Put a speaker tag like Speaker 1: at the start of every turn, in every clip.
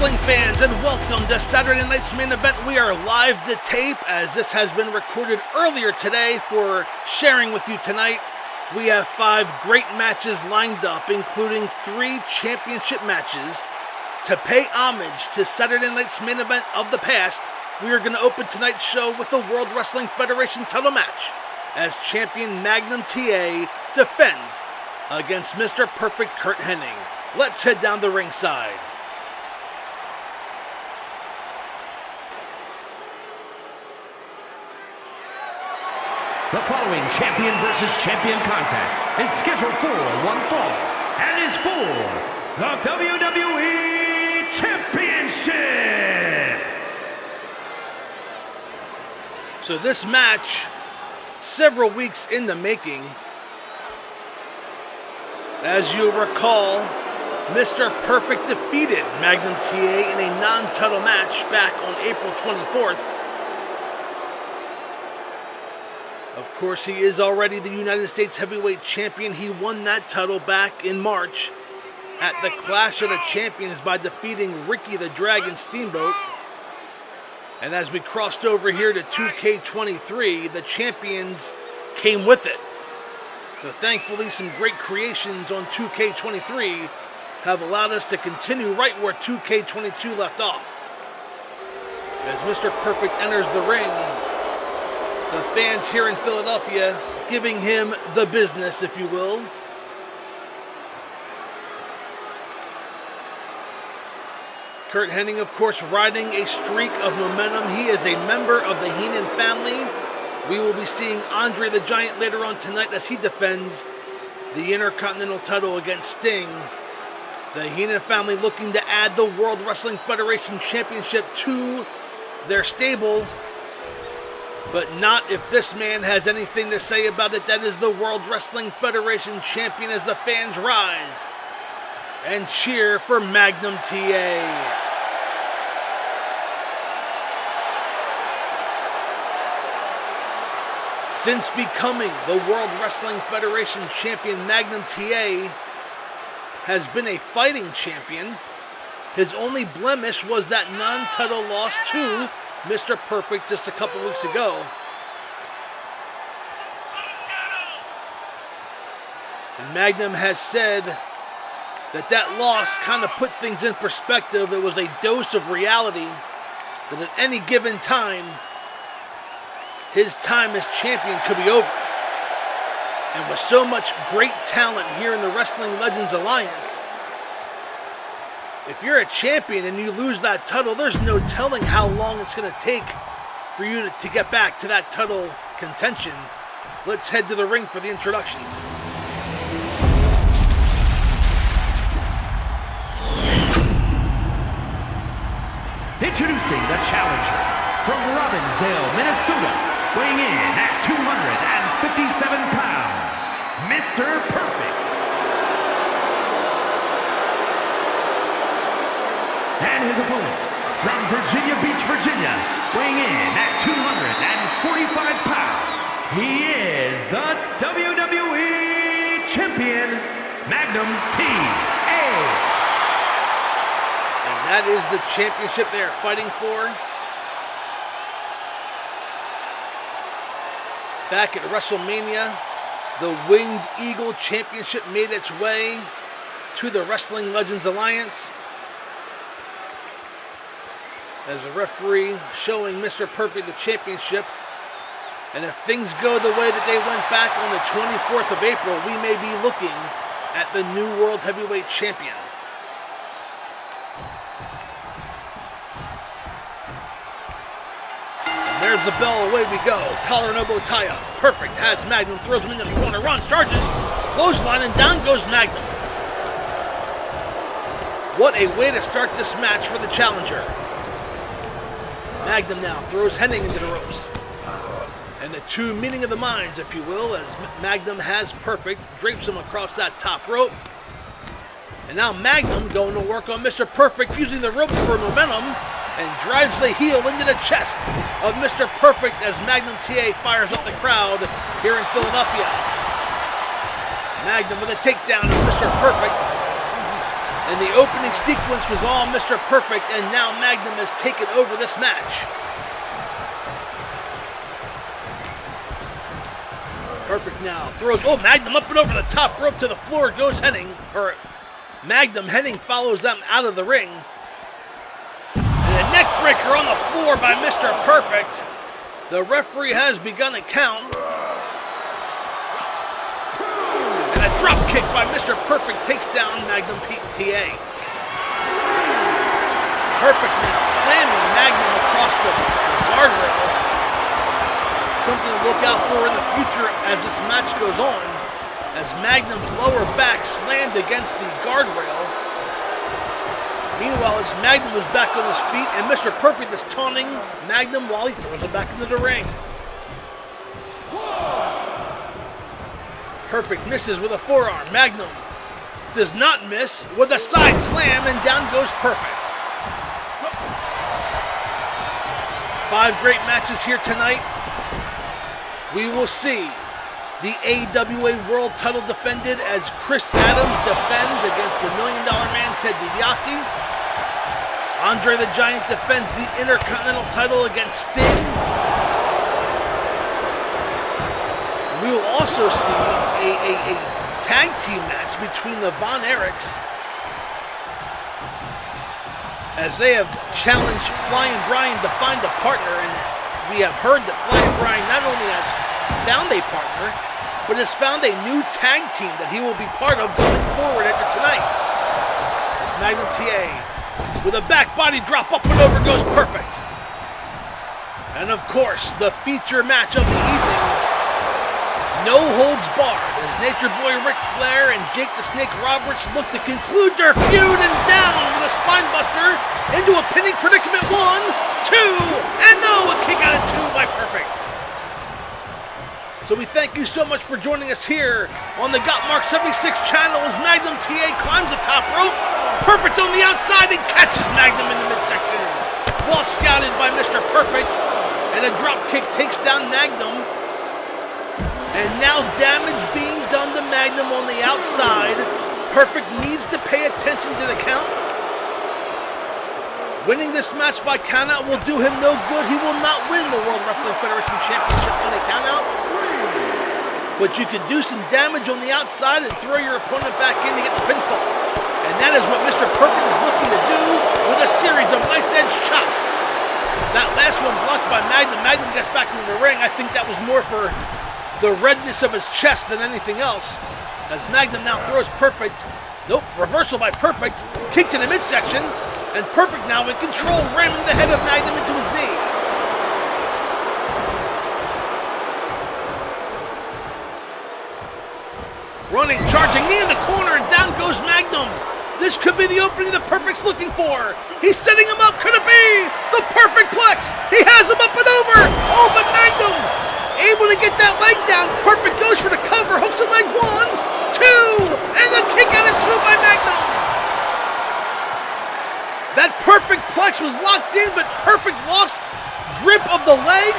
Speaker 1: wrestling fans, and welcome to Saturday night's main event. We are live to tape as this has been recorded earlier today for sharing with you tonight. We have 5 great matches lined up, including 3 championship matches. To pay homage to Saturday night's main event of the past, we are going to open tonight's show with the World Wrestling Federation title match as champion Magnum TA defends against Mr. Perfect Curt Hennig. Let's head down the ringside.
Speaker 2: The following champion versus champion contest is scheduled for one fall and is for the WWE Championship.
Speaker 1: So this match, several weeks in the making. As you'll recall, Mr. Perfect defeated Magnum TA in a non-title match back on April 24th. Of course, he is already the United States Heavyweight Champion. He won that title back in March at the Clash of the Champions by defeating Ricky the Dragon Steamboat. And as we crossed over here to 2K23, the champions came with it. So thankfully, some great creations on 2K23 have allowed us to continue right where 2K22 left off. As Mr. Perfect enters the ring, the fans here in Philadelphia giving him the business, if you will. Curt Hennig, of course, riding a streak of momentum. He is a member of the Heenan family. We will be seeing Andre the Giant later on tonight as he defends the Intercontinental title against Sting. The Heenan family looking to add the World Wrestling Federation Championship to their stable. But not if this man has anything to say about it. That is the World Wrestling Federation Champion as the fans rise and cheer for Magnum TA. Since becoming the World Wrestling Federation Champion, Magnum TA has been a fighting champion. His only blemish was that non-title loss to Mr. Perfect just a couple weeks ago. And Magnum has said that loss kind of put things in perspective. It was a dose of reality that at any given time, his time as champion could be over. And with so much great talent here in the Wrestling Legends Alliance, if you're a champion and you lose that title, there's no telling how long it's going to take for you to get back to that title contention. Let's head to the ring for the introductions.
Speaker 2: Introducing the challenger from Robbinsdale, Minnesota, weighing in at 257 pounds, Mr. Perfect. And his opponent from Virginia Beach, Virginia, weighing in at 245 pounds, he is the WWE Champion, Magnum TA.
Speaker 1: And that is the championship they are fighting for. Back at WrestleMania, the Winged Eagle Championship made its way to the Wrestling Legends Alliance, as a referee showing Mr. Perfect the championship. And if things go the way that they went back on the 24th of April, we may be looking at the new World Heavyweight Champion. And there's the bell, away we go. Collar and elbow tie up. Perfect has Magnum, throws him into the corner, runs, charges, clothesline, and down goes Magnum. What a way to start this match for the challenger. Magnum now throws Hennig into the ropes. And the two meeting of the minds, if you will, as Magnum has Perfect, drapes him across that top rope. And now Magnum going to work on Mr. Perfect, using the ropes for momentum, and drives the heel into the chest of Mr. Perfect as Magnum TA fires up the crowd here in Philadelphia. Magnum with a takedown of Mr. Perfect. And the opening sequence was all Mr. Perfect, and now Magnum has taken over this match. Perfect now throws, Magnum up and over the top rope to the floor goes Henning, or Magnum. Henning follows them out of the ring. And a neck breaker on the floor by Mr. Perfect. The referee has begun a count. And a drop kick by Mr. Perfect takes down Magnum TA. Perfect now slamming Magnum across the guardrail. Something to look out for in the future as this match goes on, as Magnum's lower back slammed against the guardrail. Meanwhile, as Magnum is back on his feet, and Mr. Perfect is taunting Magnum while he throws him back into the ring. Perfect misses with a forearm. Magnum does not miss with a side slam, and down goes Perfect. 5 great matches here tonight. We will see the AWA World title defended as Chris Adams defends against the $1 Million Man Ted DiBiase. Andre the Giant defends the Intercontinental title against Sting. We will also see a tag team match between the Von Erichs, as they have challenged Flying Brian to find a partner, and we have heard that Flying Brian not only has found a partner, but has found a new tag team that he will be part of going forward after tonight. It's Magnum TA with a back body drop, up and over goes Perfect. And of course, the feature match of the evening, no holds barred, as Nature Boy Ric Flair and Jake the Snake Roberts look to conclude their feud, and down with a spine buster into a pinning predicament. 1, 2, and no, a kick out of 2 by Perfect. So we thank you so much for joining us here on the Gotmark76 channel as Magnum TA climbs the top rope. Perfect on the outside and catches Magnum in the midsection. Well scouted by Mr. Perfect, and a drop kick takes down Magnum. And now damage being done to Magnum on the outside. Perfect needs to pay attention to the count. Winning this match by countout will do him no good. He will not win the World Wrestling Federation Championship on a countout. But you can do some damage on the outside and throw your opponent back in to get the pinfall. And that is what Mr. Perfect is looking to do with a series of nice edge chops. That last one blocked by Magnum. Magnum gets back into the ring. I think that was more for the redness of his chest than anything else. As Magnum now throws Perfect. Nope, reversal by Perfect. Kick to the midsection. And Perfect now in control, ramming the head of Magnum into his knee. Running, charging, knee in the corner, and down goes Magnum. This could be the opening that Perfect's looking for. He's setting him up. Could it be the Perfect Plex? He has him up and over. Oh, but Magnum able to get that leg down. Perfect goes for the cover. Hooks the leg. 1, 2, and the kick out of 2 by Magnum. That Perfect Plex was locked in, but Perfect lost grip of the leg.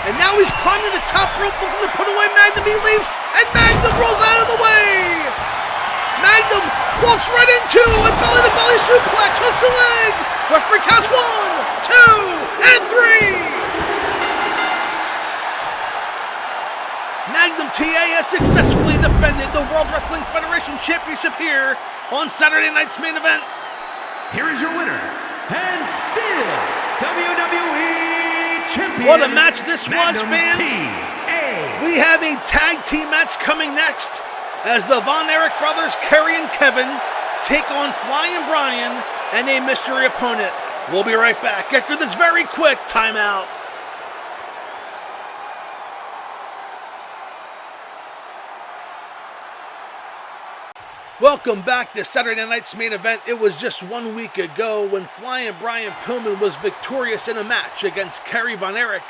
Speaker 1: And now he's climbing the top rope looking to put away Magnum. He leaps, and Magnum rolls out of the way. Magnum walks right into a belly-to-belly suplex, hooks the leg. Referee counts 1, 2, and 3. Magnum TA has successfully defended the World Wrestling Federation Championship here on Saturday night's main event.
Speaker 2: Here is your winner, and still WWE Champion.
Speaker 1: What a match this was,
Speaker 2: Magnum
Speaker 1: fans.
Speaker 2: TA.
Speaker 1: We have a tag team match coming next as the Von Erich brothers, Kerry and Kevin, take on Flying Brian and a mystery opponent. We'll be right back after this very quick timeout. Welcome back to Saturday night's main event. It was just 1 week ago when Flying Brian Pillman was victorious in a match against Kerry Von Erich.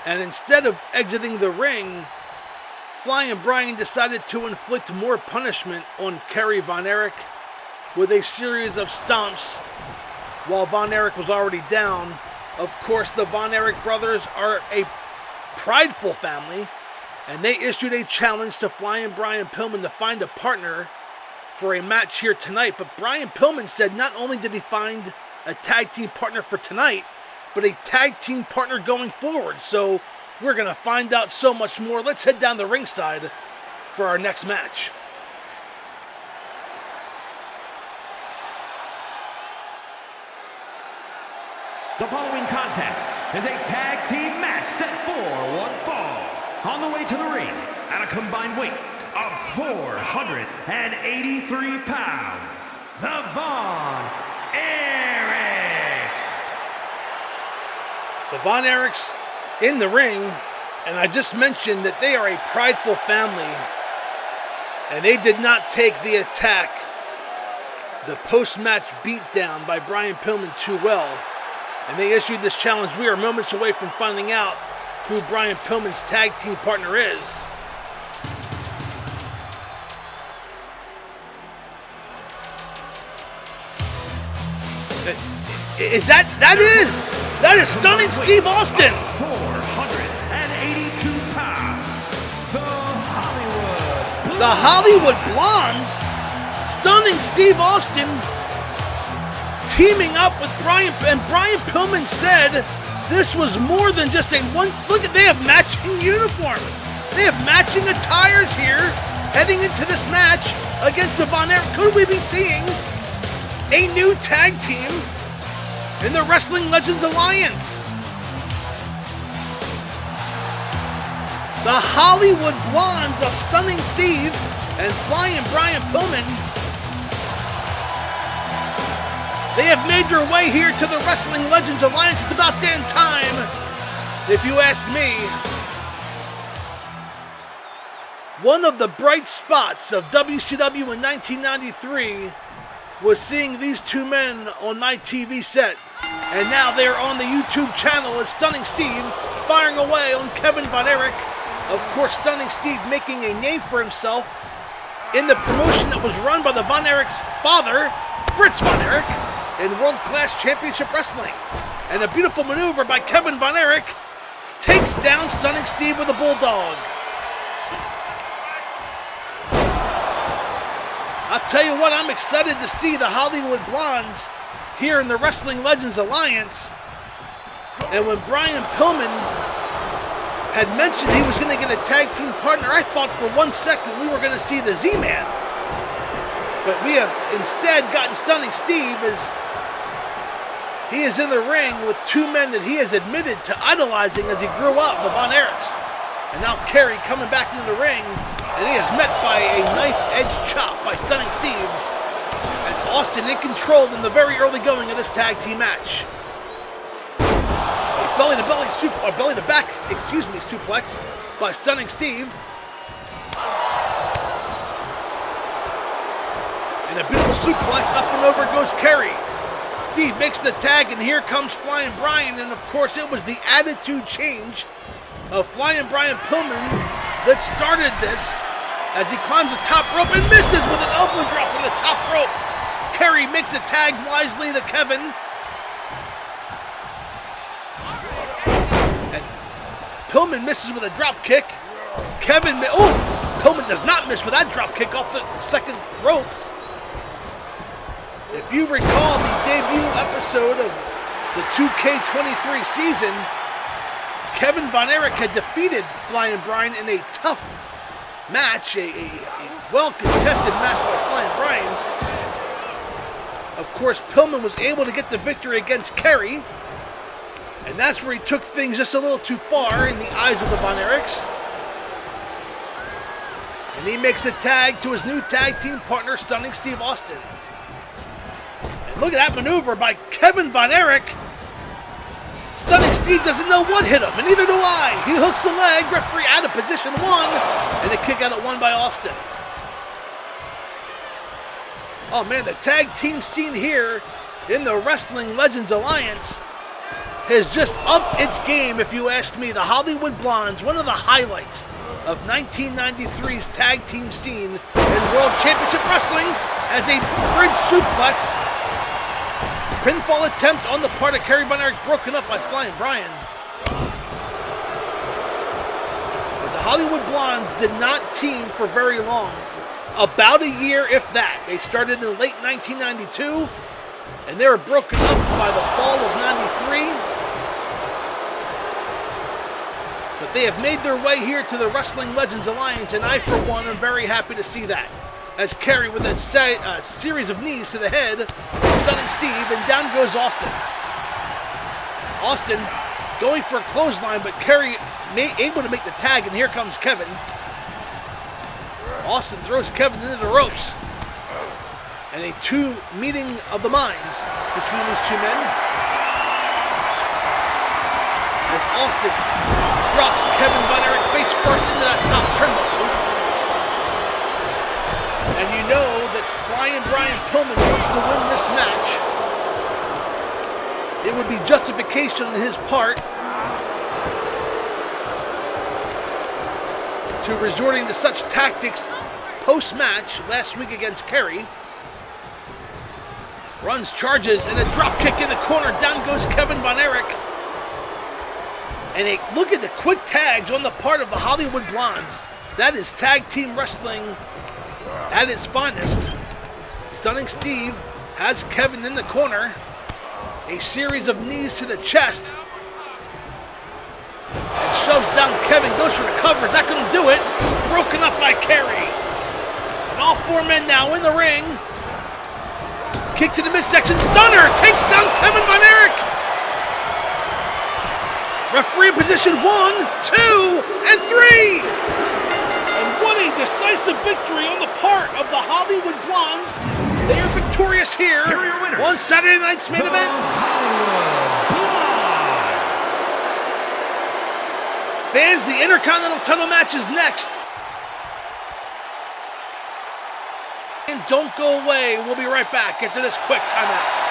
Speaker 1: And instead of exiting the ring, Flying Brian decided to inflict more punishment on Kerry Von Erich with a series of stomps while Von Erich was already down. Of course, the Von Erich brothers are a prideful family, and they issued a challenge to Flying Brian Pillman to find a partner for a match here tonight, but Brian Pillman said not only did he find a tag team partner for tonight, but a tag team partner going forward. So we're going to find out so much more. Let's head down the ringside for our next match.
Speaker 2: The following contest is a tag team match set for one fall. On the way to the ring at a combined weight of 483 pounds, the Von Erichs.
Speaker 1: The Von Erichs in the ring, and I just mentioned that they are a prideful family, and they did not take the attack, the post-match beatdown by Brian Pillman too well, and they issued this challenge. We are moments away from finding out who Brian Pillman's tag team partner is. That is Stunning Steve Austin.
Speaker 2: 482 pounds,
Speaker 1: the Hollywood Blondes, Stunning Steve Austin, teaming up with Brian, and Brian Pillman said this was more than just a one. Look at, they have matching uniforms. They have matching attires here heading into this match against the Von Erichs. Could we be seeing a new tag team in the Wrestling Legends Alliance? The Hollywood Blondes of Stunning Steve and Flying Brian Pillman. They have made their way here to the Wrestling Legends Alliance. It's about damn time, if you ask me. One of the bright spots of WCW in 1993 was seeing these two men on my TV set. And now they're on the YouTube channel as Stunning Steve firing away on Kevin Von Erich. Of course, Stunning Steve making a name for himself in the promotion that was run by the Von Erich's father, Fritz Von Erich, in World Class Championship Wrestling. And a beautiful maneuver by Kevin Von Erich takes down Stunning Steve with a bulldog. I'll tell you what, I'm excited to see the Hollywood Blondes here in the Wrestling Legends Alliance. And when Brian Pillman had mentioned he was going to get a tag team partner, I thought for 1 second we were going to see the Z-Man. But we have instead gotten Stunning Steve as he is in the ring with two men that he has admitted to idolizing as he grew up, the Von Erichs. And now Kerry coming back into the ring, and he is met by a knife-edge chop by Stunning Steve. And Austin in control in the very early going of this tag team match. A belly-to-belly belly-to-back, suplex by Stunning Steve. And a beautiful suplex, up and over goes Kerry. Steve makes the tag, and here comes Flying Brian, and of course it was the attitude change of Flying Brian Pillman that started this as he climbs the top rope and misses with an elbow drop from the top rope. Kerry makes a tag wisely to Kevin. And Pillman misses with a drop kick. Pillman does not miss with that drop kick off the second rope. If you recall the debut episode of the 2K23 season, Kevin Von Erich had defeated Flying Brian in a tough match, a well-contested match by Flying Brian. Of course, Pillman was able to get the victory against Kerry, and that's where he took things just a little too far in the eyes of the Von Erichs. And he makes a tag to his new tag team partner, Stunning Steve Austin. And look at that maneuver by Kevin Von Erich. Stunning Steve doesn't know what hit him, and neither do I. He hooks the leg, referee out of position 1, and a kick out at 1 by Austin. Oh man, the tag team scene here in the Wrestling Legends Alliance has just upped its game, if you ask me. The Hollywood Blondes, one of the highlights of 1993's tag team scene in World Championship Wrestling, as a bridge suplex. Pinfall attempt on the part of Kerry Von Erich, broken up by Flying Brian. But the Hollywood Blondes did not team for very long. about a year, if that. They started in late 1992, and they were broken up by the fall of 93. But they have made their way here to the Wrestling Legends Alliance, and I, for one, am very happy to see that. As Kerry, with a series of knees to the head, stunning Steve, and down goes Austin. Austin going for a clothesline, but Kerry able to make the tag, and here comes Kevin. Austin throws Kevin into the ropes. And a meeting of the minds between these two men. As Austin drops Kevin Von Erich face first into that top turnbuckle. And you know that Flying Brian Pillman wants to win this match. It would be justification on his part to resorting to such tactics post-match last week against Kerry. Runs, charges, and a drop kick in the corner. Down goes Kevin Von Erich. And look at the quick tags on the part of the Hollywood Blondes. That is tag team wrestling at its finest. Stunning Steve has Kevin in the corner. A series of knees to the chest. And shoves down Kevin, goes for the cover. Is that going to do it? Broken up by Kerry. And all four men now in the ring. Kick to the midsection, stunner, takes down Kevin Von Erich. Referee in position 1, 2, and 3. And what a decisive victory on the part of the Hollywood Blondes. They are victorious here on Saturday night's main event. Fans, the Intercontinental title match is next. And don't go away. We'll be right back after this quick timeout.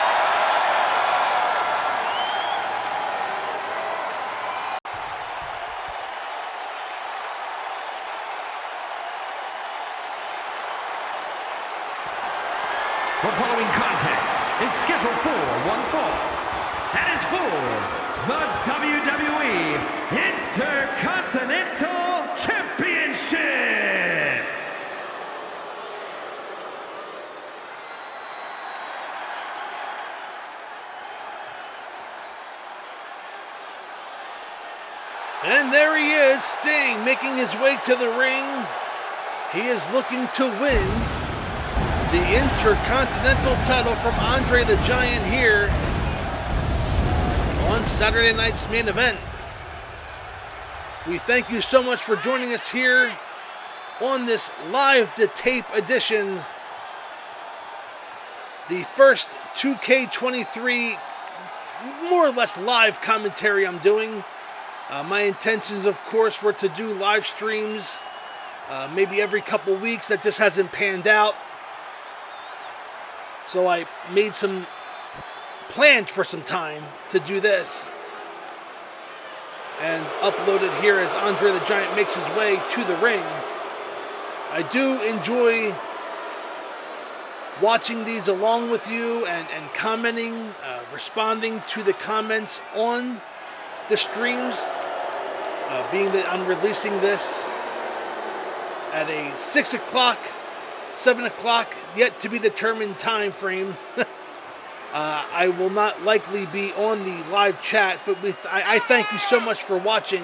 Speaker 2: The following contest is scheduled for one fall. That is for the WWE Intercontinental Championship.
Speaker 1: And there he is, Sting, making his way to the ring. He is looking to win the Intercontinental title from Andre the Giant here on Saturday night's main event. We thank you so much for joining us here on this live-to-tape edition, the first 2K23 more or less live commentary I'm doing. My intentions, of course, were to do live streams maybe every couple weeks. That just hasn't panned out. So I made some plans for some time to do this and upload it here as Andre the Giant makes his way to the ring. I do enjoy watching these along with you and commenting, responding to the comments on the streams, being that I'm releasing this at a 6 o'clock, 7 o'clock, yet to be determined time frame. I will not likely be on the live chat, but I thank you so much for watching.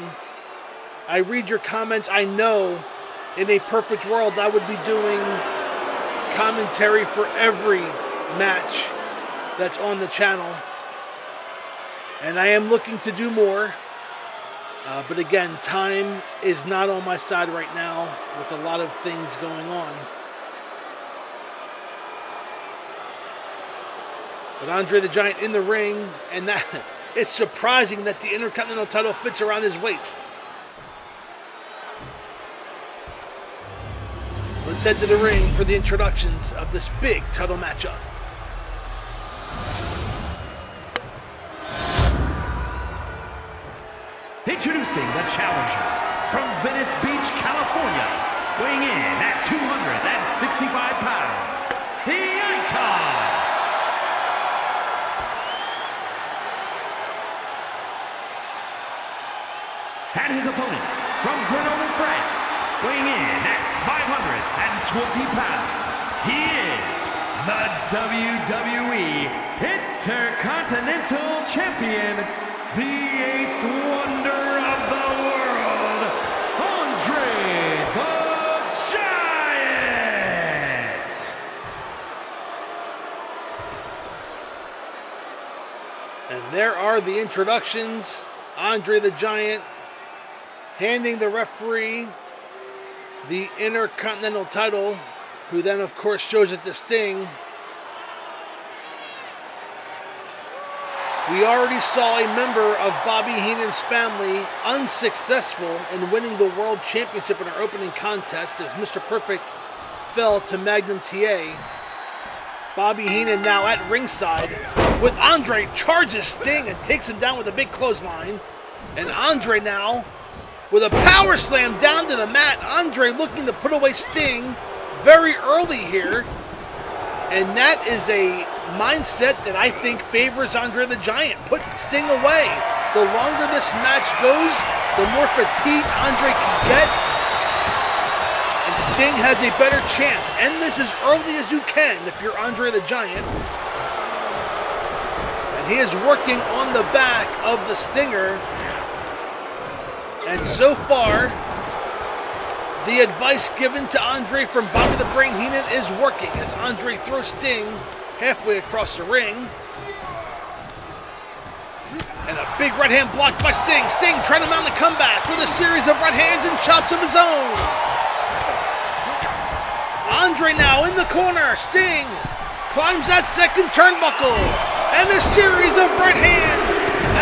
Speaker 1: I read your comments. I know in a perfect world I would be doing commentary for every match that's on the channel. And I am looking to do more. But again, time is not on my side right now with a lot of things going on. But Andre the Giant in the ring, and that it's surprising that the Intercontinental title fits around his waist. Let's head to the ring for the introductions of this big title matchup.
Speaker 2: Introducing the challenger from Venice Beach, California, weighing in at 265 pounds, the Icon. And his opponent from Grenoble, France, weighing in at 502 20 pounds, he is the WWE Intercontinental Champion, the 8th wonder of the world, Andre the Giant!
Speaker 1: And there are the introductions. Andre the Giant handing the referee the Intercontinental title, who then of course shows it to Sting. We already saw a member of Bobby Heenan's family unsuccessful in winning the World Championship in our opening contest as Mr. Perfect fell to Magnum TA. Bobby Heenan now at ringside with Andre charges Sting and takes him down with a big clothesline. And Andre now with a power slam down to the mat. Andre looking to put away Sting very early here. And that is a mindset that I think favors Andre the Giant. Put Sting away. The longer this match goes, the more fatigued Andre can get. And Sting has a better chance. End this as early as you can if you're Andre the Giant. And he is working on the back of the Stinger. And so far, the advice given to Andre from Bobby the Brain Heenan is working as Andre throws Sting halfway across the ring. And a big right hand blocked by Sting. Sting trying to mount a comeback with a series of right hands and chops of his own. Andre now in the corner. Sting climbs that second turnbuckle. And a series of right hands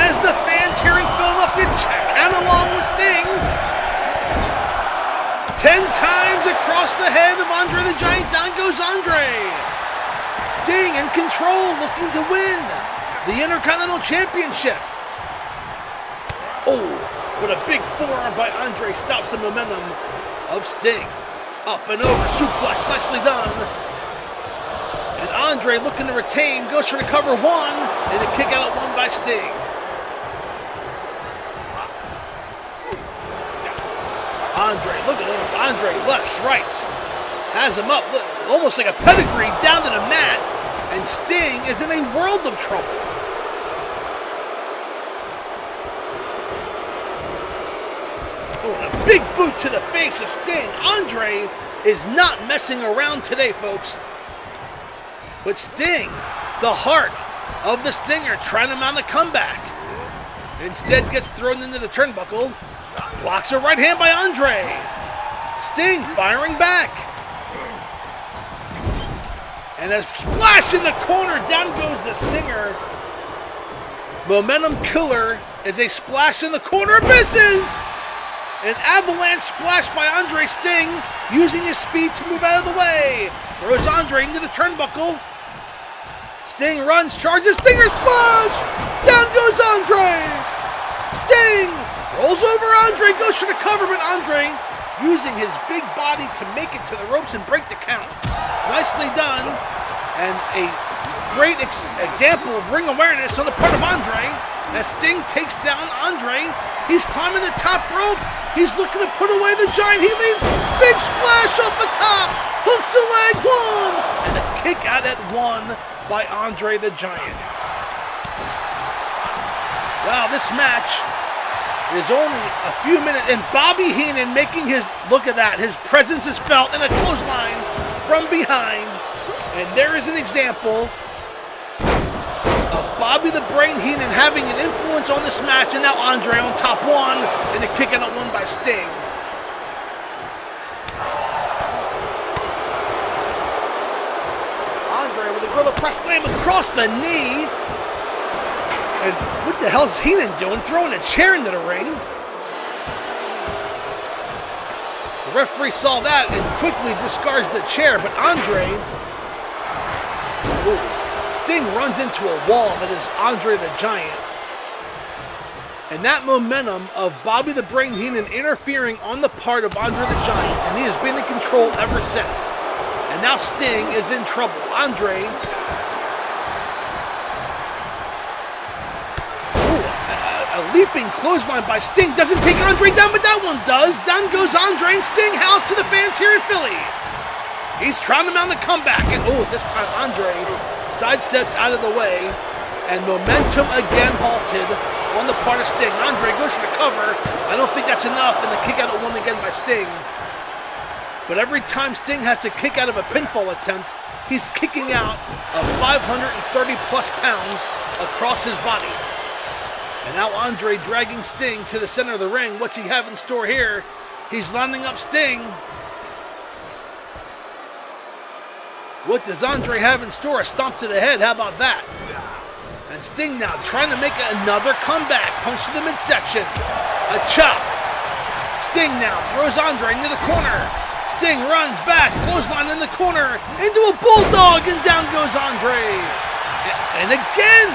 Speaker 1: as the fans here in Philadelphia count along with Sting. 10 times across the head of Andre the Giant. Down goes Andre. Sting in control, looking to win the Intercontinental Championship. Oh, what a big forearm by Andre stops the momentum of Sting. Up and over, suplex, nicely done. And Andre looking to retain, goes for the cover one, and a kick out at one by Sting. Andre, look at those. Andre, lefts, rights. Has him up, almost like a pedigree, down to the mat. And Sting is in a world of trouble. Oh, and a big boot to the face of Sting. Andre is not messing around today, folks. But Sting, the heart of the Stinger, trying to mount a comeback. Instead gets thrown into the turnbuckle. Blocks a right hand by Andre. Sting firing back. And a splash in the corner. Down goes the Stinger. Momentum killer is a splash in the corner. Misses! An avalanche splash by Andre. Sting using his speed to move out of the way. Throws Andre into the turnbuckle. Sting runs, charges, Stinger splash! Down goes Andre! Sting rolls over Andre, goes for the cover, but Andre using his big body to make it to the ropes and break the count. Nicely done, and a great example of ring awareness on the part of Andre. As Sting takes down Andre, he's climbing the top rope. He's looking to put away the Giant. He leaves, big splash off the top, hooks the leg, one, and a kick out at one by Andre the Giant. Wow, this match is only a few minutes, and Bobby Heenan making his, look at that, his presence is felt in a clothesline from behind. And there is an example of Bobby the Brain Heenan having an influence on this match, and now Andre on top one, and a kick out at one by Sting. Andre with a gorilla press slam across the knee. And what the hell is Heenan doing? Throwing a chair into the ring. The referee saw that and quickly discards the chair, but Andre, Sting runs into a wall that is Andre the Giant. And that momentum of Bobby the Brain Heenan interfering on the part of Andre the Giant, and he has been in control ever since. And now Sting is in trouble. Andre, a leaping clothesline by Sting doesn't take Andre down, but that one does. Down goes Andre, and Sting howls to the fans here in Philly. He's trying to mount a comeback, and this time Andre sidesteps out of the way, and momentum again halted on the part of Sting. Andre goes for the cover. I don't think that's enough, and the kick out of one again by Sting. But every time Sting has to kick out of a pinfall attempt, he's kicking out of 530 plus pounds across his body. And now Andre dragging Sting to the center of the ring. What's he have in store here? He's lining up Sting. What does Andre have in store? A stomp to the head, how about that? And Sting now trying to make another comeback. Punch to the midsection. A chop. Sting now throws Andre into the corner. Sting runs back, clothesline in the corner, into a bulldog, and down goes Andre. And again,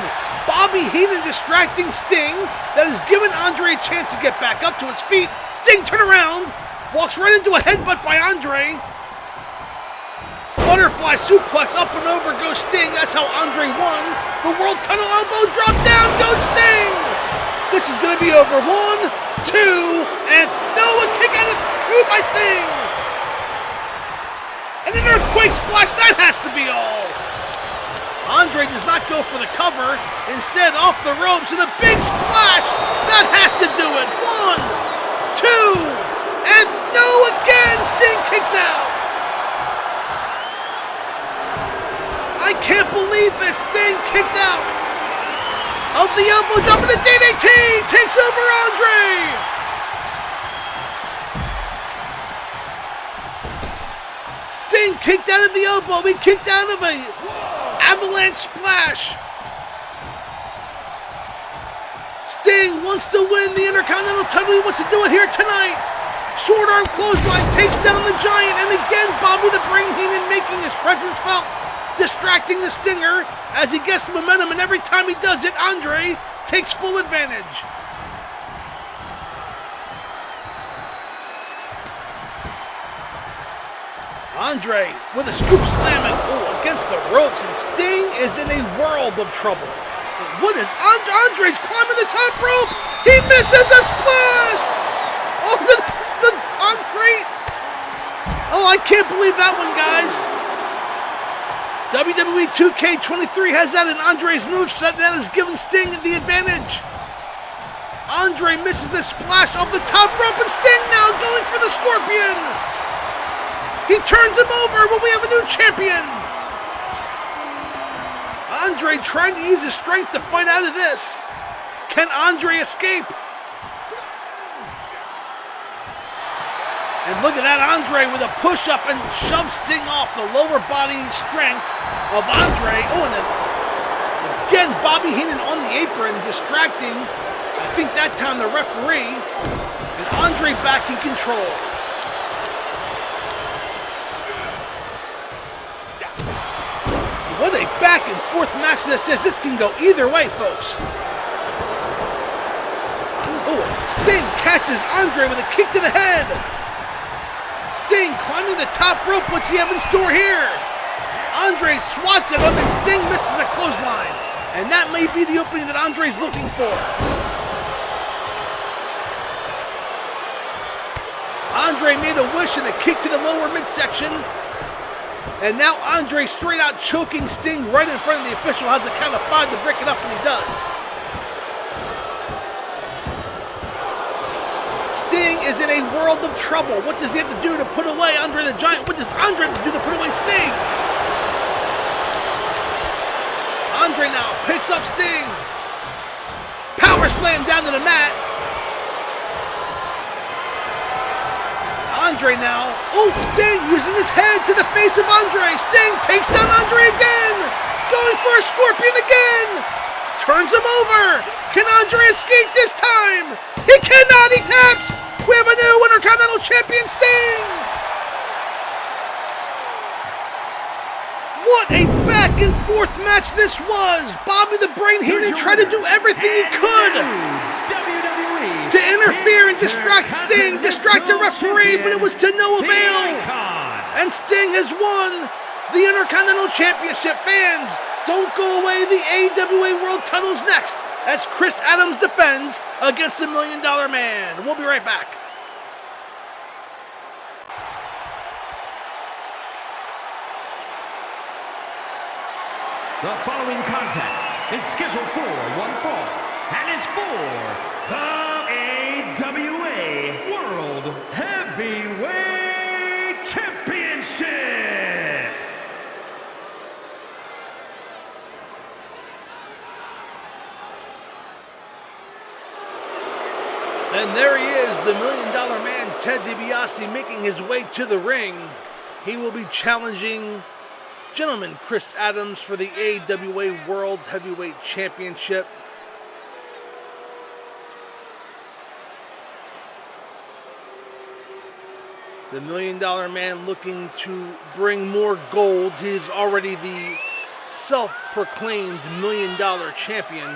Speaker 1: Bobby Heenan distracting Sting. That has given Andre a chance to get back up to his feet. Sting turn around, walks right into a headbutt by Andre. Butterfly suplex, up and over goes Sting. That's how Andre won. The world title elbow drop, down goes Sting. This is going to be over. 1, 2, and a kick out of 2 by Sting. And an earthquake splash, that has to be all. Andre does not go for the cover. Instead, off the ropes and a big splash. That has to do it. 1, 2, and no again. Sting kicks out. I can't believe this. Sting kicked out of the elbow drop, and the DDT takes over Andre. Sting kicked out of the elbow. He kicked out of a avalanche splash. Sting wants to win the Intercontinental title. He wants to do it here tonight. Short arm clothesline takes down the Giant, and again Bobby the Brain Heenan making his presence felt, distracting the Stinger as he gets momentum, and every time he does it, Andre takes full advantage. Andre with a scoop slamming against the ropes, and Sting is in a world of trouble. What is Andre's climbing the top rope? He misses a splash! Oh, the concrete! Oh, I can't believe that one, guys. WWE 2K23 has that in Andre's moveset, that has given Sting the advantage. Andre misses a splash off the top rope, and Sting now going for the Scorpion. He turns him over, but we have a new champion. Andre trying to use his strength to fight out of this. Can Andre escape? And look at that, Andre with a push-up and shoves Sting off the lower body strength of Andre. Oh, and then again, Bobby Heenan on the apron, distracting, I think that time the referee, and Andre back in control. What a back and forth match this is. This can go either way, folks. Oh, Sting catches Andre with a kick to the head. Sting climbing the top rope. What's he have in store here? Andre swats at him, and Sting misses a clothesline. And that may be the opening that Andre's looking for. Andre made a wish and a kick to the lower midsection. And now Andre straight out choking Sting right in front of the official. Has a count of 5 to break it up, and he does. Sting is in a world of trouble. What does he have to do to put away Andre the Giant? What does Andre have to do to put away Sting? Andre now picks up Sting. Power slam down to the mat. Andre now. Sting using his head to the face of Andre. Sting takes down Andre again. Going for a Scorpion again. Turns him over. Can Andre escape this time? He cannot. He taps. We have a new Intercontinental Champion, Sting. What a back and forth match this was. Bobby the Brain Heenan tried to do everything he could to interfere and distract Sting, distract the referee, but it was to no avail. And Sting has won the Intercontinental Championship. Fans, don't go away. The AWA World Title's next as Chris Adams defends against the $1 Million Man. We'll be right back.
Speaker 2: The following contest is scheduled for one fall and is for the AWA World Heavyweight Championship.
Speaker 1: And there he is, the $1 Million Man, Ted DiBiase, making his way to the ring. He will be challenging gentleman Chris Adams for the AWA World Heavyweight Championship. The $1 Million Man looking to bring more gold. He's already the self-proclaimed $1 Million champion.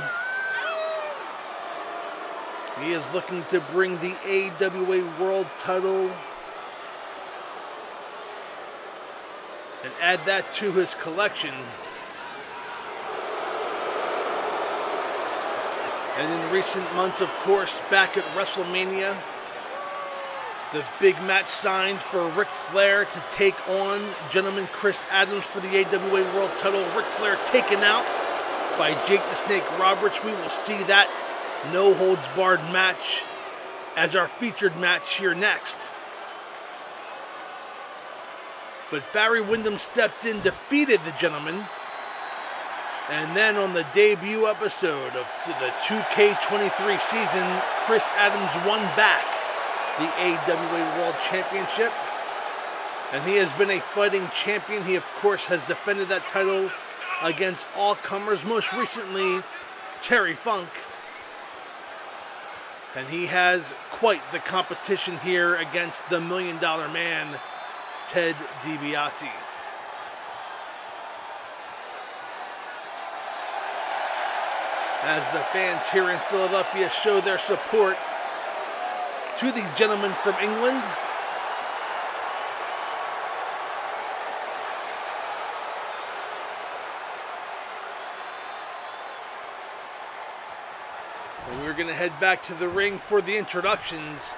Speaker 1: He is looking to bring the AWA World title and add that to his collection. And in recent months, of course, back at WrestleMania, the big match signed for Ric Flair to take on gentleman Chris Adams for the AWA World title. Ric Flair taken out by Jake the Snake Roberts. We will see that no-holds-barred match as our featured match here next. But Barry Windham stepped in, defeated the gentleman, and then on the debut episode of the 2K23 season, Chris Adams won back the AWA World Championship, and he has been a fighting champion. He, of course, has defended that title against all comers, most recently Terry Funk. And he has quite the competition here against the $1 Million Man, Ted DiBiase. As the fans here in Philadelphia show their support to the gentleman from England. And we're going to head back to the ring for the introductions.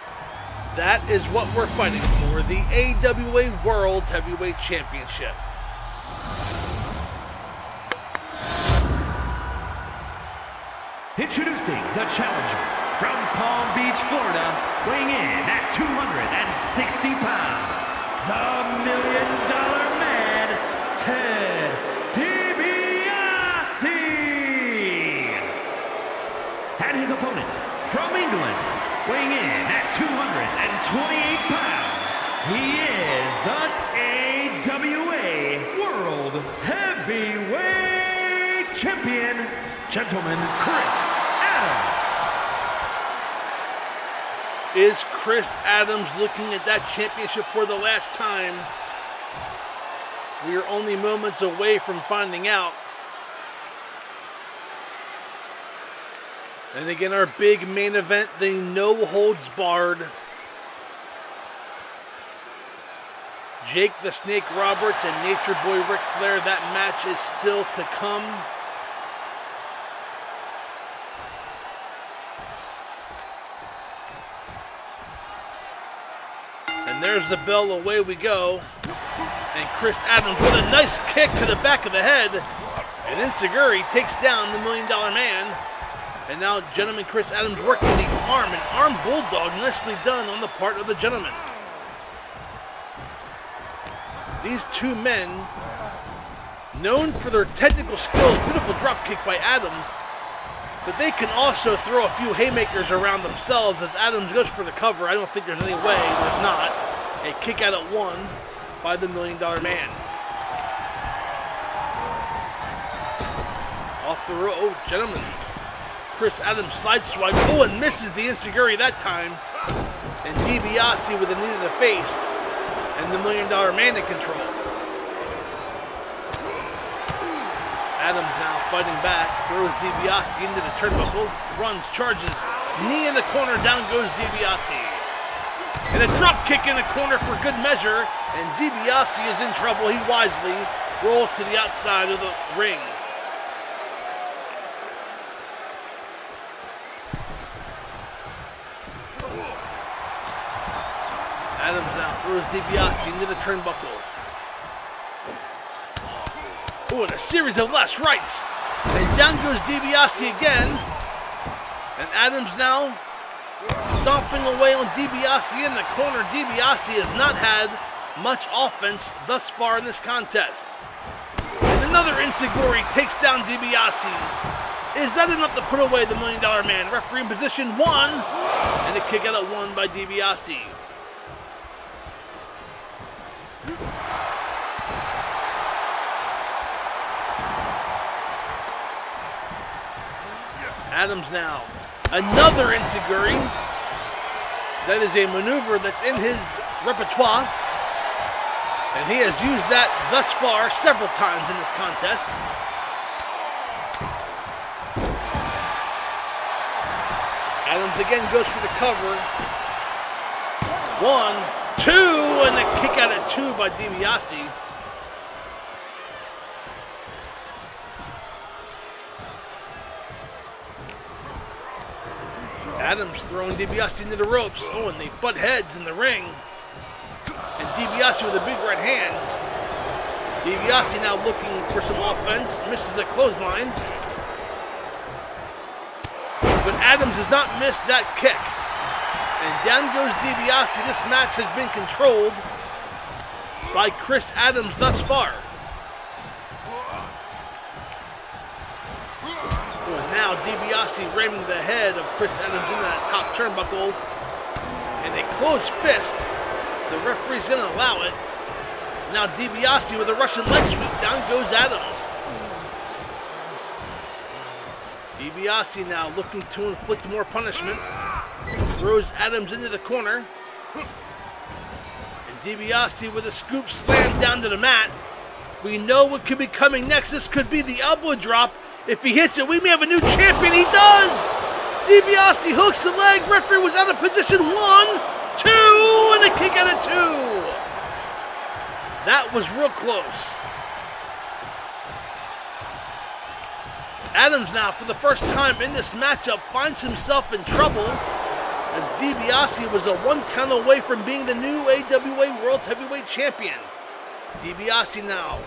Speaker 1: That is what we're fighting for, the AWA World Heavyweight Championship.
Speaker 2: Introducing the challenger from Palm Beach, Florida, weighing in at 260 pounds, the $1 Million Man, Ted DiBiase. And his opponent from England, weighing in at 228 pounds, he is the AWA World Heavyweight Champion, gentleman Chris Adams.
Speaker 1: Is Chris Adams looking at that championship for the last time? We are only moments away from finding out. And again, our big main event, the no-holds-barred Jake the Snake Roberts and Nature Boy Ric Flair. That match is still to come. And there's the bell, away we go. And Chris Adams with a nice kick to the back of the head. And Inseguri takes down the $1 Million Man. And now gentleman Chris Adams working the arm, an arm bulldog, nicely done on the part of the gentleman. These two men, known for their technical skills, beautiful drop kick by Adams, but they can also throw a few haymakers around themselves as Adams goes for the cover. I don't think there's any way, there's not. A kick out at one by the $1 Million Man. Off the rope, oh, gentlemen. Chris Adams sideswipe, oh, and misses the Inseguri that time. And DiBiase with a knee to the face. And the $1 Million Man in control. Adams now fighting back, throws DiBiase into the turnbuckle, runs, charges, knee in the corner, down goes DiBiase. And a drop kick in the corner for good measure, and DiBiase is in trouble. He wisely rolls to the outside of the ring. Adams now throws DiBiase into the turnbuckle. Oh, and a series of lefts, rights. And down goes DiBiase again. And Adams now stomping away on DiBiase in the corner. DiBiase has not had much offense thus far in this contest. And another Insiguri takes down DiBiase. Is that enough to put away the $1 Million Man? Referee in position 1. And a kick out at 1 by DiBiase. Adams now. Another Insiguri. That is a maneuver that's in his repertoire. And he has used that thus far several times in this contest. Adams again goes for the cover. 1, 2, and a kick out at 2 by DiBiase. Adams throwing DiBiase into the ropes. Oh, and they butt heads in the ring. And DiBiase with a big right hand. DiBiase now looking for some offense. Misses a clothesline. But Adams does not miss that kick. And down goes DiBiase. This match has been controlled by Chris Adams thus far. And now DiBiase ramming the head of Chris Adams into that top turnbuckle. And a closed fist. The referee's going to allow it. Now DiBiase with a Russian leg sweep. Down goes Adams. DiBiase now looking to inflict more punishment. Throws Adams into the corner. And DiBiase with a scoop slam down to the mat. We know what could be coming next. This could be the elbow drop. If he hits it, we may have a new champion. He does! DiBiase hooks the leg. Referee was out of position 1, 2, and a kick out of 2. That was real close. Adams now, for the first time in this matchup, finds himself in trouble as DiBiase was a 1 count away from being the new AWA World Heavyweight Champion. DiBiase now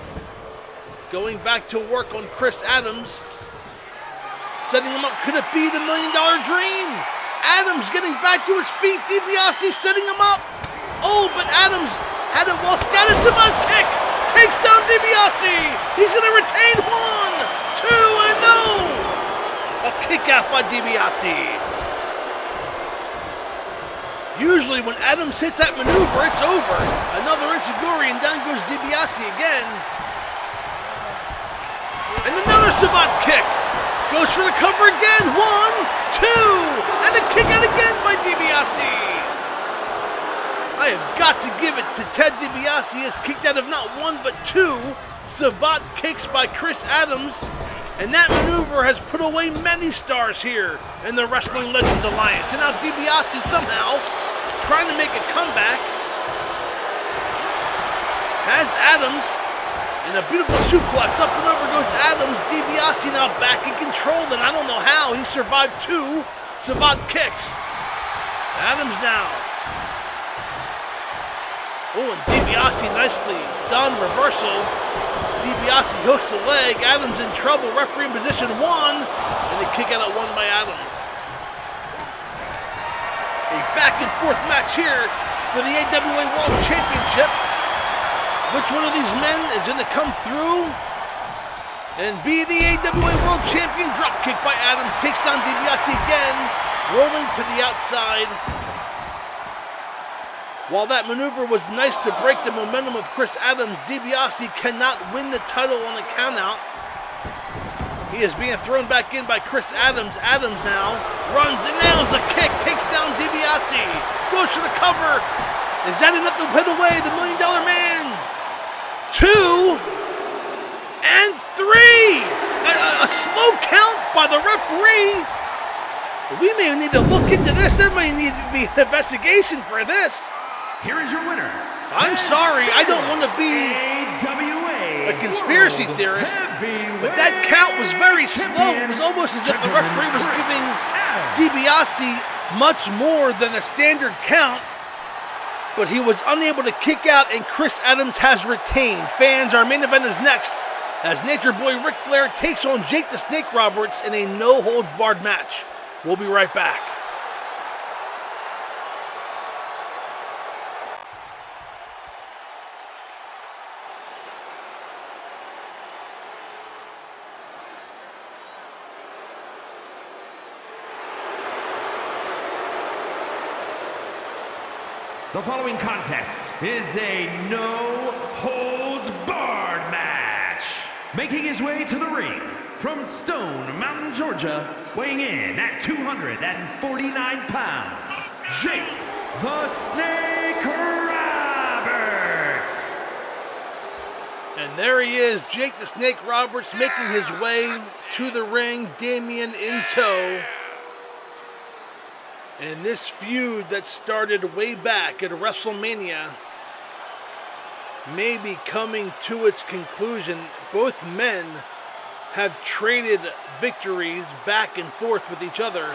Speaker 1: going back to work on Chris Adams. Setting him up. Could it be the $1 Million Dream? Adams getting back to his feet. DiBiase setting him up. Oh, but Adams had a well status about kick. Takes down DiBiase. He's going to retain 1, 2, and no. A kick out by DiBiase. Usually when Adams hits that maneuver, it's over. Another Insiguri, and down goes DiBiase again. And another Sabat kick. Goes for the cover again. 1, 2, and a kick out again by DiBiase. I have got to give it to Ted DiBiase. He has kicked out of not 1 but 2 Sabat kicks by Chris Adams. And that maneuver has put away many stars here in the Wrestling Legends Alliance. And now DiBiase somehow trying to make a comeback. Has Adams. And a beautiful suplex. Up and over goes Adams. DiBiase now back in control. And I don't know how. He survived 2 Sabat kicks. Adams now. Oh, and DiBiase nicely done. Reversal. DiBiase hooks the leg. Adams in trouble. Referee in position 1. And a kick out at 1 by Adams. A back and forth match here for the AWA World Championship. Which one of these men is going to come through and be the AWA World Champion? Dropkick by Adams. Takes down DiBiase again. Rolling to the outside. While that maneuver was nice to break the momentum of Chris Adams, DiBiase cannot win the title on a countout. He is being thrown back in by Chris Adams. Adams now runs and nails a kick. Takes down DiBiase. Goes for the cover. Is that enough to put away the $1 Million Man? 2 and 3. A slow count by the referee. We may need to look into this. There may need to be an investigation for this.
Speaker 2: Here is your winner.
Speaker 1: I'm sorry, I don't want to be a conspiracy theorist, but that count was very slow. It was almost as if the referee was giving DiBiase much more than a standard count. But he was unable to kick out, and Chris Adams has retained. Fans, our main event is next. as Nature Boy Ric Flair takes on Jake the Snake Roberts in a no-holds-barred match. We'll be right back.
Speaker 2: The following contest is a no-holds-barred match. Making his way to the ring from Stone Mountain, Georgia, weighing in at 249 pounds, Jake the Snake Roberts.
Speaker 1: And there he is, Jake the Snake Roberts, making his way to the ring, Damien in tow. And this feud that started way back at WrestleMania may be coming to its conclusion. Both men have traded victories back and forth with each other.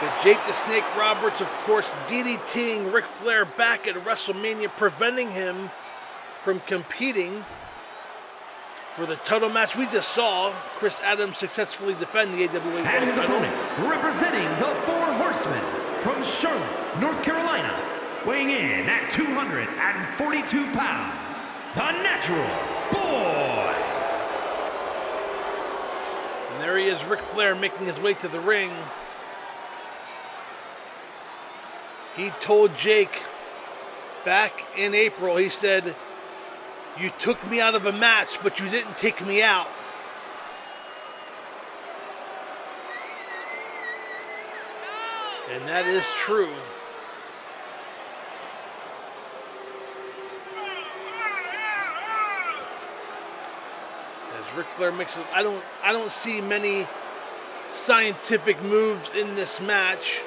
Speaker 1: But Jake the Snake Roberts, of course, DDTing Ric Flair back at WrestleMania, preventing him from competing for the title match. We just saw Chris Adams successfully defend the AWA World
Speaker 2: And his
Speaker 1: title.
Speaker 2: opponent, representing the Four Horsemen from Charlotte, North Carolina, weighing in at 242 pounds, the Natural Boy.
Speaker 1: And there he is, Ric Flair, making his way to the ring. He told Jake back in April, he said, "You took me out of a match, but you didn't take me out." And that is true. As Ric Flair makes it, I don't see many scientific moves in this match.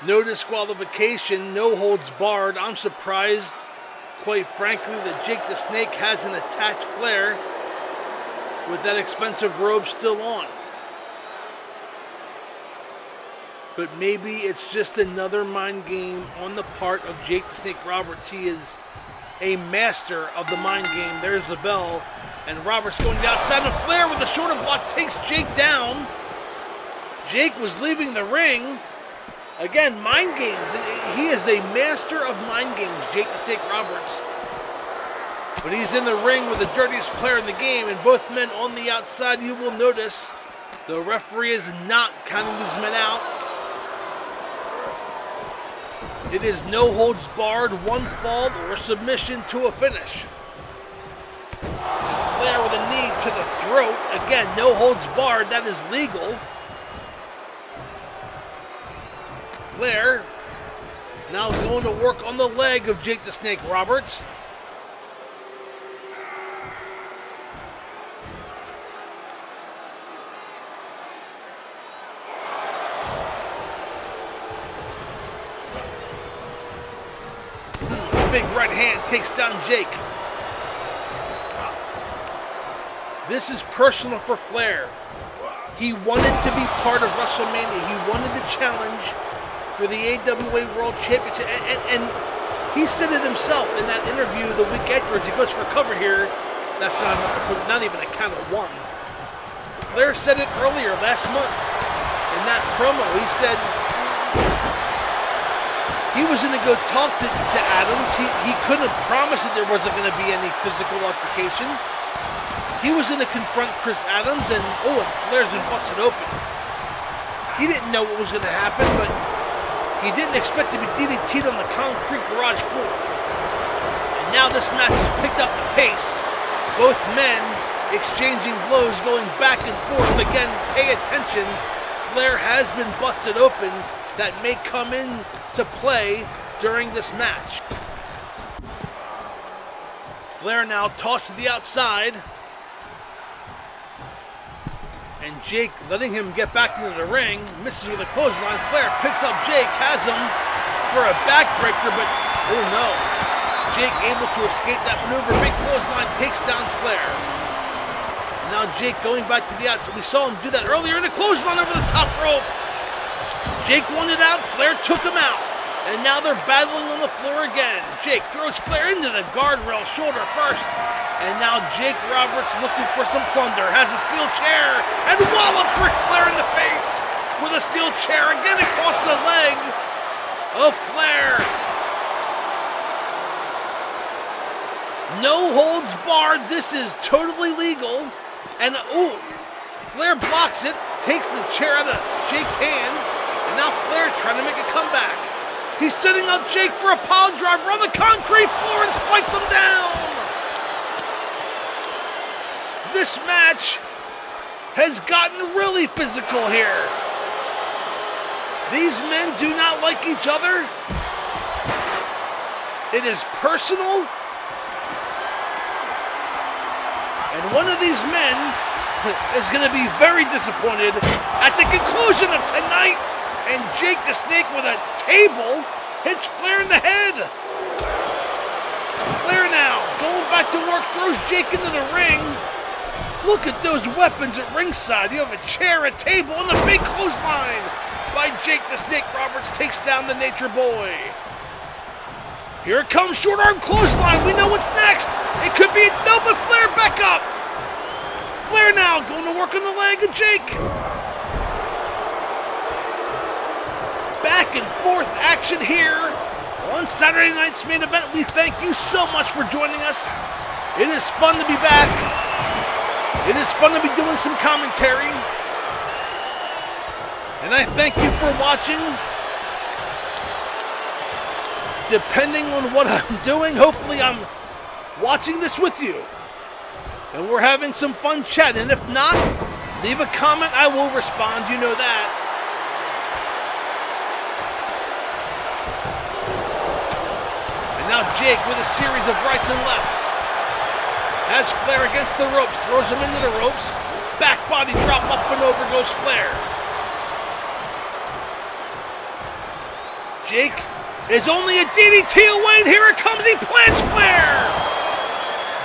Speaker 1: No disqualification, no holds barred. I'm surprised, quite frankly, that Jake the Snake hasn't attacked Flair with that expensive robe still on. But maybe it's just another mind game on the part of Jake the Snake Roberts. He is a master of the mind game. There's the bell. And Roberts going outside, and Flair with the shoulder block takes Jake down. Jake was leaving the ring. Again, mind games. He is the master of mind games, Jake the Snake Roberts. But he's in the ring with the dirtiest player in the game, and both men on the outside. You will notice the referee is not counting these men out. It is no holds barred, one fall or submission to a finish. And Flair with a knee to the throat. Again, no holds barred. That is legal. Flair now going to work on the leg of Jake the Snake Roberts. Big right hand takes down Jake. This is personal for Flair. He wanted to be part of WrestleMania. He wanted the challenge for the AWA World Championship, and he said it himself in that interview the week after as he goes for cover here. That's not even a count of one. Flair said it earlier last month in that promo. He said he was going to go talk to Adams. He couldn't promise that there wasn't going to be any physical altercation. He was going to confront Chris Adams, and Flair's been busted open. He didn't know what was going to happen, but he didn't expect to be DDT'd on the concrete garage floor. And now this match has picked up the pace. Both men exchanging blows, going back and forth. Again, pay attention. Flair has been busted open. That may come into play during this match. Flair now tossed to the outside. And Jake letting him get back into the ring. Misses with a clothesline. Flair picks up Jake, has him for a backbreaker, but oh no. Jake able to escape that maneuver. Big clothesline takes down Flair. And now Jake going back to the outside. We saw him do that earlier in a clothesline over the top rope. Jake wanted out. Flair took him out. And now they're battling on the floor again. Jake throws Flair into the guardrail, shoulder first. And now Jake Roberts looking for some plunder. Has a steel chair and wallops Ric Flair in the face with a steel chair. Again across the leg of Flair. No holds barred. This is totally legal. And Flair blocks it, takes the chair out of Jake's hands. And now Flair's trying to make a comeback. He's setting up Jake for a pile driver on the concrete floor and spikes him down. This match has gotten really physical here. These men do not like each other. It is personal. And one of these men is going to be very disappointed at the conclusion of tonight. And Jake the Snake with a table hits Flair in the head. Flair now going back to work, throws Jake into the ring. Look at those weapons at ringside. You have a chair, a table, and a big clothesline by Jake the Snake Roberts takes down the Nature Boy. Here it comes, short arm clothesline. We know what's next. It could be no, but Flair back up. Flair now going to work on the leg of Jake. Back and forth action here on Saturday night's main event. We thank you so much for joining us. It is fun to be back. It is fun to be doing some commentary. And I thank you for watching. Depending on what I'm doing, hopefully I'm watching this with you. And we're having some fun chatting. And if not, leave a comment. I will respond. You know that. And now Jake with a series of rights and lefts. Has Flair against the ropes. Throws him into the ropes. Back body drop, up and over goes Flair. Jake is only a DDT away, and here it comes. He plants Flair.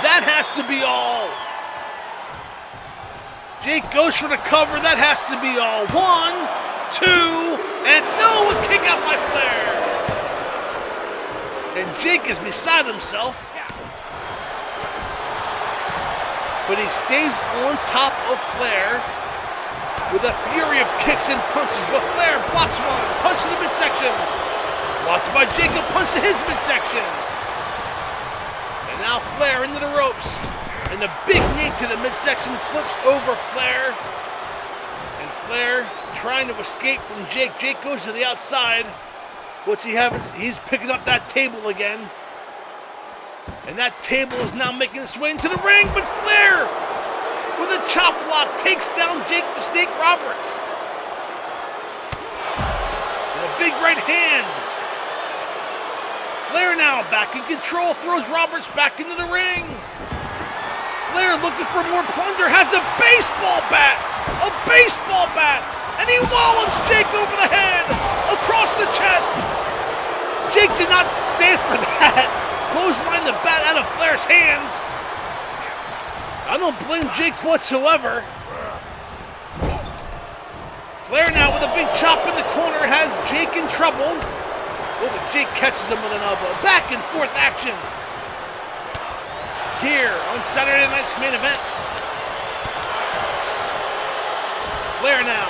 Speaker 1: That has to be all. Jake goes for the cover. That has to be all. 1, 2, and no, a kick out by Flair. And Jake is beside himself. But he stays on top of Flair with a fury of kicks and punches. But Flair blocks one. Punch to the midsection. Blocked by Jacob. Punch to his midsection. And now Flair into the ropes. And the big knee to the midsection flips over Flair. And Flair trying to escape from Jake. Jake goes to the outside. What's he having? He's picking up that table again. And that table is now making its way into the ring. But Flair, with a chop block, takes down Jake the Snake Roberts. And a big right hand. Flair now back in control, throws Roberts back into the ring. Flair looking for more plunder, has a baseball bat! A baseball bat! And he wallops Jake over the head, across the chest. Jake did not save for that. Clothesline the bat out of Flair's hands. I don't blame Jake whatsoever. Flair now with a big chop in the corner has Jake in trouble. Oh, but Jake catches him with an elbow. Back and forth action here on Saturday night's main event. Flair now.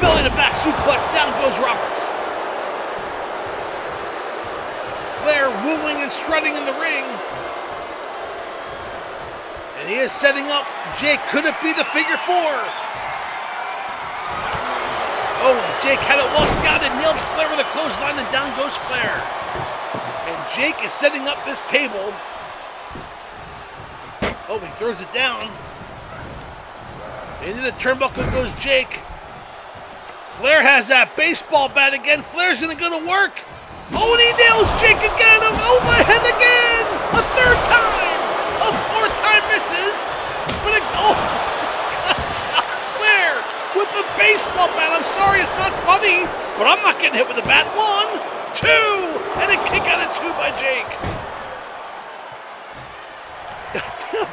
Speaker 1: Belly to back suplex. Down goes Roberts. Flair wooing and strutting in the ring. And he is setting up Jake. Could it be the figure 4? Oh, and Jake had it well scouted. Nails Flair with a clothesline, and down goes Flair. And Jake is setting up this table. Oh, he throws it down. Into the turnbuckle goes Jake. Flair has that baseball bat again. Flair's going to go to work. Oh, and he nails Jake again. Overhead again. A third time. A fourth time misses. But Flair with the baseball bat. I'm sorry, it's not funny, but I'm not getting hit with the bat. 1, 2, and a kick out of 2 by Jake.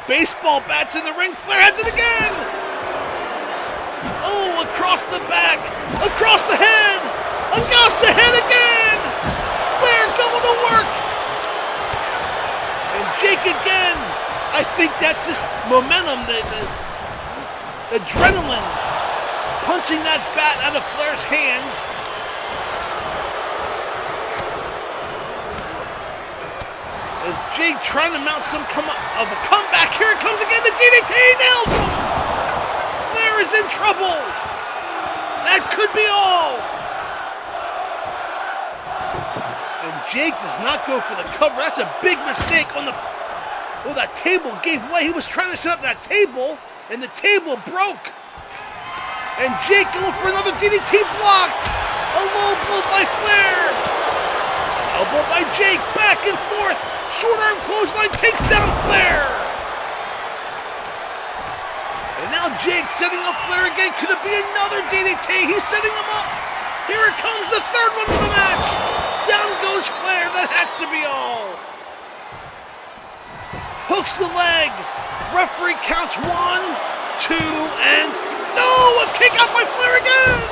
Speaker 1: Baseball bats in the ring. Flair has it again. Oh, across the back, across the head again. think that's just momentum, the adrenaline punching that bat out of Flair's hands. As Jake trying to mount some of a comeback. Here it comes again. The DDT nails him. Flair is in trouble. That could be all. And Jake does not go for the cover. That's a big mistake on the... Oh, that table gave way. He was trying to set up that table, and the table broke. And Jake going for another DDT blocked. A low blow by Flair. Elbow by Jake. Back and forth. Short arm clothesline takes down Flair. And now Jake setting up Flair again. Could it be another DDT? He's setting him up. Here it comes, the third one of the match. Down goes Flair. That has to be all. Hooks the leg. Referee counts 1, 2, and 3. No! A kick out by Flair again!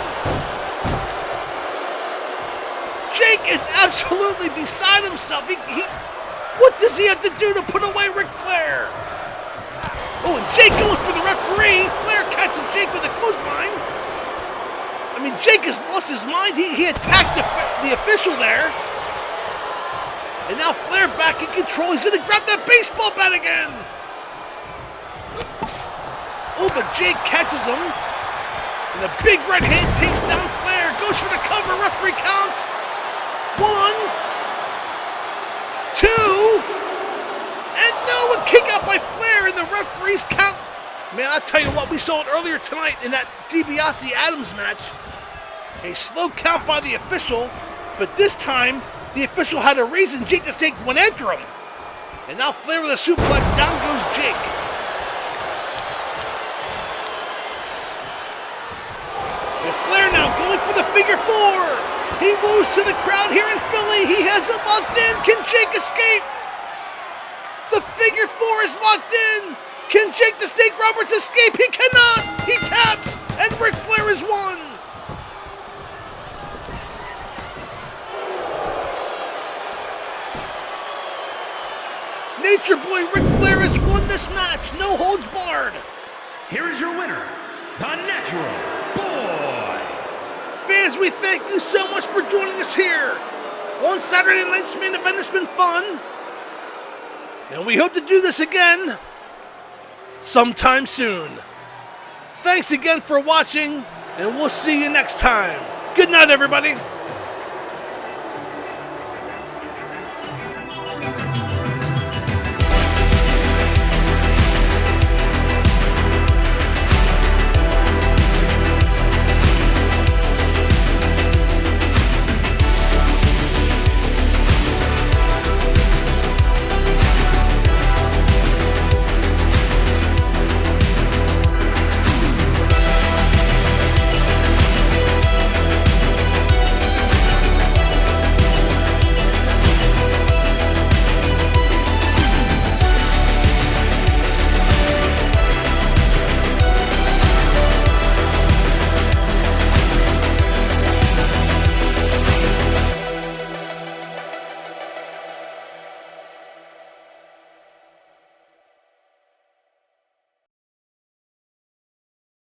Speaker 1: Jake is absolutely beside himself. What does he have to do to put away Ric Flair? Oh, and Jake going for the referee. Flair catches Jake with a clothesline. I mean, Jake has lost his mind. He attacked the official there. And now Flair back in control. He's going to grab that baseball bat again. Oh, but Jake catches him. And a big right hand takes down Flair. Goes for the cover. Referee counts. 1, 2, and no, a kick out by Flair, and the referees count. Man, I'll tell you what, we saw it earlier tonight in that DiBiase-Adams match. A slow count by the official, but this time, the official had a reason. Jake the Snake went after him. And now Flair with a suplex, down goes Jake. And Flair now going for the figure 4. He moves to the crowd here in Philly. He has it locked in. Can Jake escape? The figure 4 is locked in. Can Jake the Snake Roberts escape? He cannot. He taps, and Ric Flair is won. Nature Boy Ric Flair has won this match. No holds barred.
Speaker 2: Here is your winner, the Natural Boy.
Speaker 1: Fans, we thank you so much for joining us here on Saturday night's main event. It's been fun, and we hope to do this again sometime soon. Thanks again for watching, and we'll see you next time. Good night, everybody.